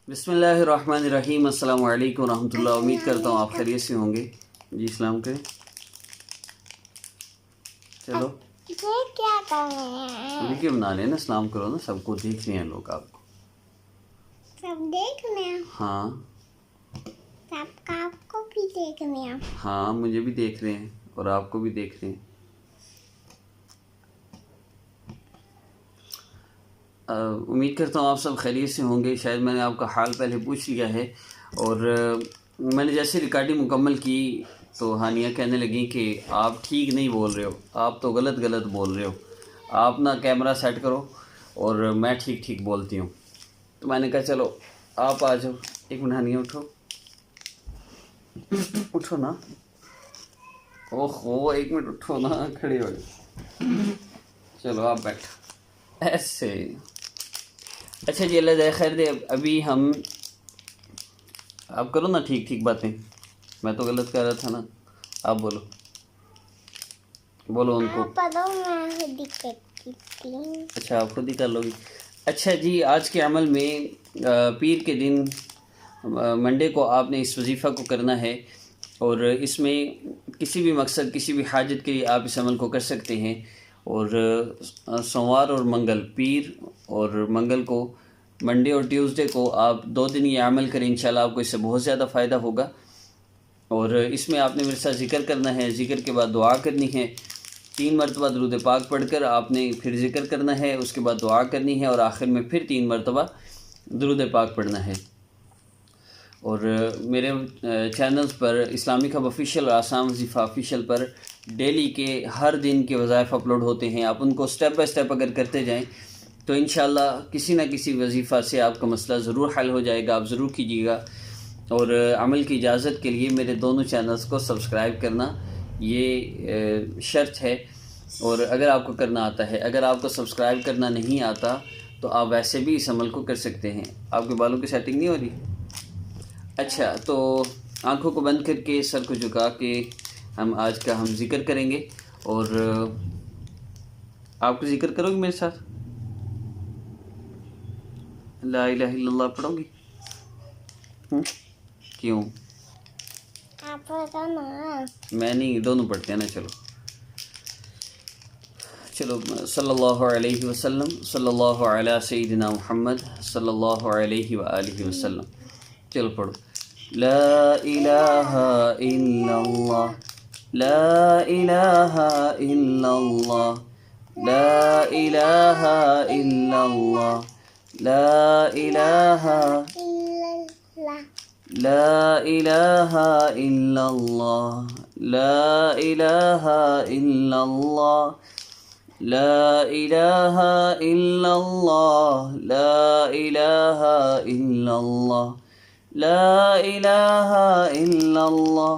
बिस्मिल्लाहिर्रहमानिर्रहीम। अस्सलाम वालेकुम रहमतुल्लाह। उम्मीद करता हूँ आप खैरियत से होंगे। जी सलाम करें। चलो ये क्या कर रहे हैं? वीडियो बना लेना, सलाम करो ना, सबको देख रहे हैं लोग आपको। सब देख रहे हैं। हाँ सब आपको भी देख रहे हैं। हाँ, मुझे भी देख रहे हैं और आपको भी देख रहे हैं। उम्मीद करता हूँ आप सब खैरियत से होंगे। शायद मैंने आपका हाल पहले पूछ लिया है और मैंने जैसे रिकॉर्डिंग मुकम्मल की तो हानिया कहने लगी कि आप ठीक नहीं बोल रहे हो, आप तो गलत बोल रहे हो, आप ना कैमरा सेट करो और मैं ठीक ठीक बोलती हूँ। तो मैंने कहा चलो आप आ जाओ। एक मिनट हानिया, उठो उठो ना। ओहो, एक मिनट उठो ना, खड़े हो जाओ। चलो आप बैठो ऐसे। अच्छा जी, अल्लाह खैर दे। अभी हम, आप करो ना ठीक ठीक बातें, मैं तो गलत कर रहा था ना। आप बोलो उनको। आप पढ़ो, मैं खुद ही करती हूँ। अच्छा, आप खुद ही कर लोगी। अच्छा जी, आज के अमल में पीर के दिन मंडे को आपने इस वजीफ़ा को करना है और इसमें किसी भी मकसद, किसी भी हाजत के लिए आप इस अमल को कर सकते हैं। और सोमवार और मंगल, पीर और मंगल को, मंडे और ट्यूसडे को आप 2 दिन ये अमल करें, इंशाल्लाह आपको इससे बहुत ज़्यादा फ़ायदा होगा। और इसमें आपने मेरे साथ ज़िक्र करना है, ज़िक्र के बाद दुआ करनी है। 3 मरतबा दुरूद पाक पढ़कर आपने फिर ज़िक्र करना है, उसके बाद दुआ करनी है और आखिर में फिर 3 मरतबा दुरूद पाक पढ़ना है। और मेरे चैनल्स पर इस्लामिक हब ऑफिशियल और आसाम वजीफ़ा ऑफिशियल पर डेली के हर दिन के वज़ाइफ अपलोड होते हैं। आप उनको स्टेप बाय स्टेप अगर करते जाएं तो इंशाल्लाह किसी न किसी वजीफ़ा से आपका मसला ज़रूर हल हो जाएगा। आप ज़रूर कीजिएगा। और अमल की इजाज़त के लिए मेरे दोनों चैनल्स को सब्सक्राइब करना ये शर्त है। और अगर आपको करना आता है, अगर आपको सब्सक्राइब करना नहीं आता तो आप वैसे भी इस अमल को कर सकते हैं। आपके बालों की सेटिंग नहीं हो रही? अच्छा, तो आंखों को बंद करके, सर को झुका के हम आज का ज़िक्र करेंगे। और आपको ज़िक्र करोगे मेरे साथ? ला इलाहा इल्लल्लाह पढ़ोगी? क्यों? आप पढ़ो ना। मैं नहीं, दोनों पढ़ते हैं ना। चलो सल्लल्लाहु अलैहि वसल्लम, सल्लल्लाहु अला सय्यिदिना मुहम्मद, सल्लल्लाहु अलैहि व आलिहि वसल्लम। चलो पढ़ो। ला इलाहा इल्लल्लाह, ला इलाहा इल्लल्लाह, ला इलाहा इल्लल्लाह, ला इलाहा, ला इलाहा इल्लल्लाह, ला इलाहा इल्लल्लाह, ला इलाहा इल्लल्लाह, ला इलाहा इल्लल्लाह, ला इलाहा इल्लल्लाह,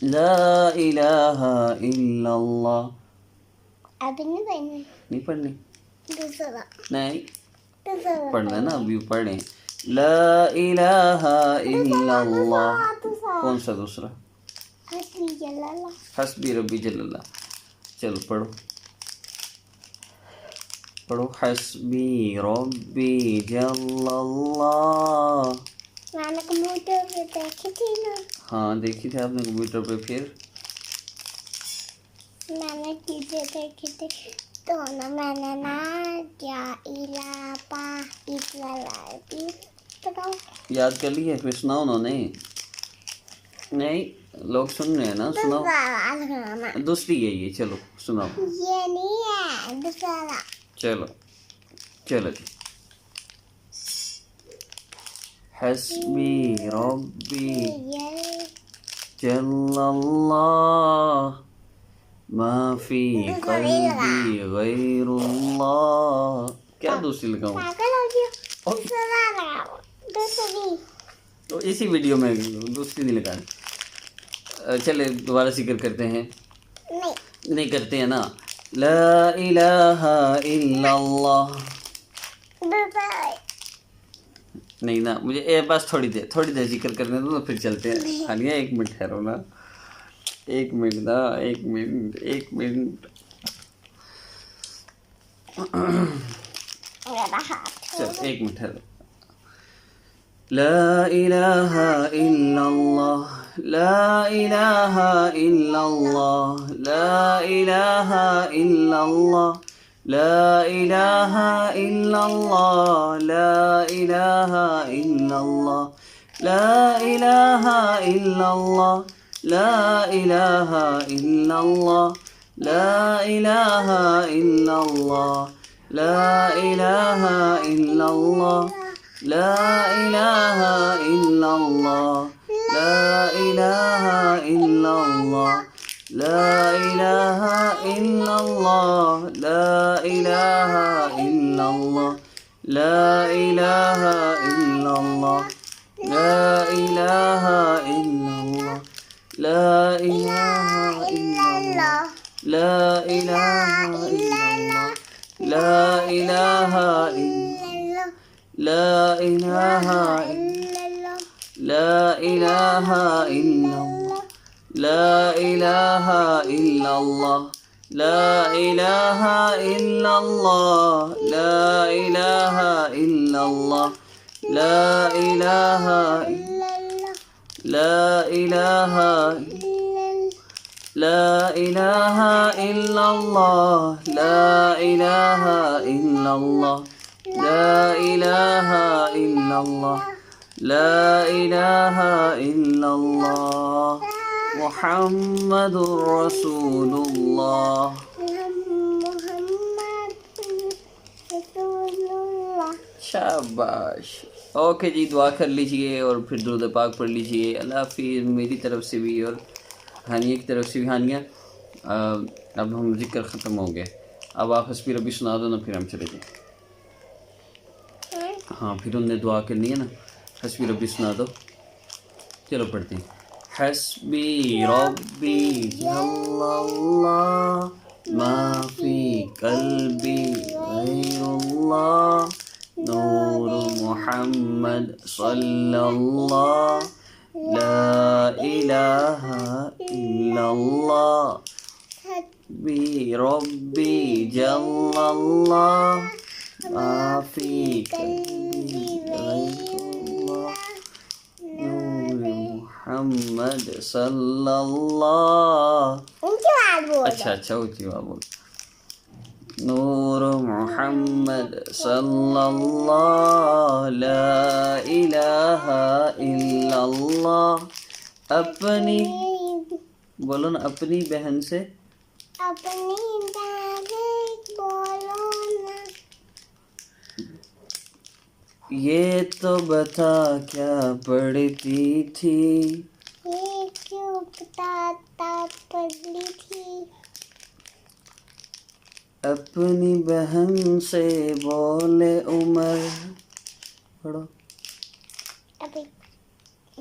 ला इलाहा इल्लल्लाह। अभी नहीं पढ़नी। नहीं पढ़नी? दूसरा नहीं दूसरा पढ़ना ना, अभी पढ़ें। ला इलाहा इल्लल्लाह। कौन सा दूसरा? हस्बी जल्लाह। हस्बी रब्बी जल्लल्लाह। चलो पढ़ो हस्बी रब्बी जल्लल्लाह। मैंने कंप्यूटर पे देखी थी ना। हाँ, देखी थी आपने कंप्यूटर पे। फिर मैंने चीजें देखी थी तो ना मैंने ना क्या इलापा इतला याद कर ली है? फिर सुनाओ ना। नहीं, लोग सुन रहे हैं ना, सुनाओ। दूसरी है ये, चलो सुनाओ। ये नहीं है, दूसरा। चलो जी। हस्बी रब्बी जल्लल्लाह, मा फी क़ल्बी गैरुल्लाह। क्या दूसरी लगाऊं? पागल हो गया। दूसरा लगाओ, दूसरी। तो इसी वीडियो में दूसरी नहीं लगानी। चले दोबारा जिक्र करते हैं। नहीं करते हैं ना। ला इलाहा इल्लल्लाह। नहीं ना, मुझे बस थोड़ी देर जिक्र करने दो तो फिर चलते हैं। हानिया 1 मिनट ठहरो ना, 1 मिनट ना, 1 मिनट। चल 1 मिनट ठहरो। لا إله إلا الله لا إله إلا الله لا إله إلا الله لا إله إلا الله لا إله إلا الله لا إله إلا الله لا إله إلا الله لا إله إلا الله لا إله إلا الله لا إله إلا الله لا إله إلا الله لا إله إلا الله لا إله إلا الله لا إله إلا الله لا إله إلا الله لا إله إلا الله لا إله إلا الله لا إله إلا لا إله لا إله إلا الله لا إله إلا الله لا إله إلا الله لا إله إلا الله لا إله لا إله لا إله إلا الله لا إله إلا الله لا إله إلا الله لا إله إلا الله محمد رسول الله شاباش. اوکے جی دعا کر لیجئے اور پھر درود پاک پڑھ لیجئے. اللہ حافظ میری طرف سے بھی اور ہانیہ کی طرف سے بھی. ہانیہ اب ہم ذکر ختم ہو گئے, اب آپ حسبی ربی سنا دو نا پھر ہم چلے جائیں. ہاں پھر انہوں نے دعا کرنی ہے نا. حسبی ربی سنا دو. چلو پڑھتے ہیں. حسبی ربی جل اللہ ما فی قلبی غیر اللہ نور محمد صلی اللہ لا الہ الا اللہ حسبی ربی جل اللہ ما فی قلبی غیر اللہ نور محمد صلی اللہ. اچھا اونچی بات بول. نور محمد صلی اللہ لا الہ الا اللہ. اپنی بولو نا اپنی بہن سے اپنی بہن بولو نا. یہ تو بتا کیا پڑھتی تھی یہ کیوں بتاتا پڑھلی تھی. اپنی بہن سے بولے عمر. پڑھو. ابھی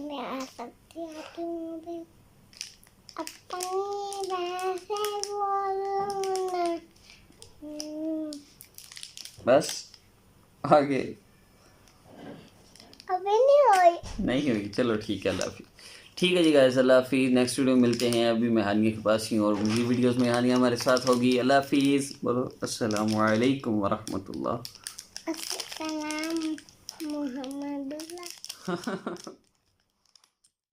میں آ سکتی ہوں بھی. اپنی بہن سے بولو نا. بس آگے ابھی نہیں ہوئی. نہیں ہوگی. چلو ٹھیک ہے. اللہ حافظ. ٹھیک ہے جی گائز, اللہ حافظ. نیکسٹ ویڈیو ملتے ہیں. ابھی میں ہانیہ کے پاس ہی ہوں اور مجھے ویڈیوز میں ہانیہ ہمارے ساتھ ہوگی. اللہ حافظ. بولو السلام علیکم ورحمۃ اللہ. السلام محمد اللہ.